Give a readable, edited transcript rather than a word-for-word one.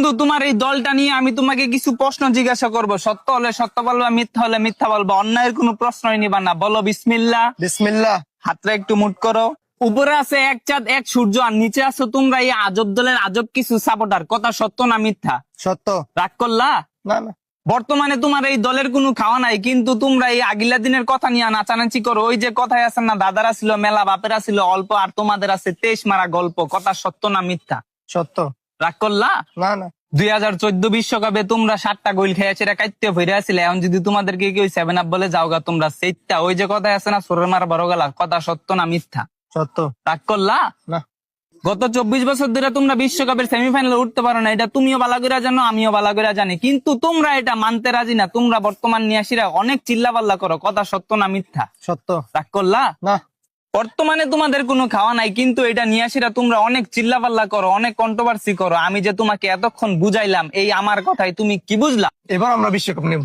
বন্ধু, তোমার এই দলটা নিয়ে আমি তোমাকে কিছু প্রশ্ন জিজ্ঞাসা করব। সত্য হলে সত্য বলবা, মিথ্যা হলে মিথ্যা বলবা। অন্যায়ের কোনো প্রশ্নই নিবা না। বলো বিসমিল্লাহ। বিসমিল্লাহ। হাতটা একটু মুট করো। উপরে আছে এক চাঁদ এক সূর্য, আর নিচে আছো তোমরা এই আজব দলের আজব কিছু সাপোর্টার। কথা সত্য না মিথ্যা? সত্য। রাগ করলা? না না। বর্তমানে তোমার এই দলের কোনো খাওয়া নাই, কিন্তু তোমরা এই আগিলা দিনের কথা নিয়ে নাচানাচি করো। ওই যে কথায় আছে না, দাদারা ছিল মেলা, বাপেরা ছিল অল্প, আর তোমাদের আছে 23 মারা গল্প। কথা সত্য না মিথ্যা? সত্য। রাগ করলা? না না। 2014 বিশ্বকাপে তোমরা 7টা গোল খেয়েছে, এটা কাইতে ফিরে আসলে। এখন যদি তোমাদেরকে কেউ 7 আপ বলে যাওগা তোমরা সেইটা, ওই যে কথায় আছে না, সোরের মারা বড় গেলা। কথা সত্য না মিথ্যা? সত্য। রাগ করলা? না। গত 24 বছর ধরে তোমরা বিশ্বকাপের সেমিফাইনালে উঠতে পারো না, এটা তুমিও ভালো করে জানো, আমিও ভালো করে জানি। কিন্তু তোমরা এটা মানতে রাজি না। তোমরা বর্তমান নিয়াসীরা অনেক চিল্লাপাল্লা করো। কথা সত্য না মিথ্যা? সত্য। রাগ করলা? না। বর্তমানে তোমাদের কোনো খাওয়া নাই, কিন্তু এটা নিয়াসীরা তোমরা অনেক চিল্লাপাল্লা করো, অনেক কন্ট্রোভার্সি করো। আমি যে তোমাকে এতক্ষণ বুঝাইলাম, এই আমার কথাই তুমি কি বুঝলা? এবার আমরা বিশ্বকাপ নেব।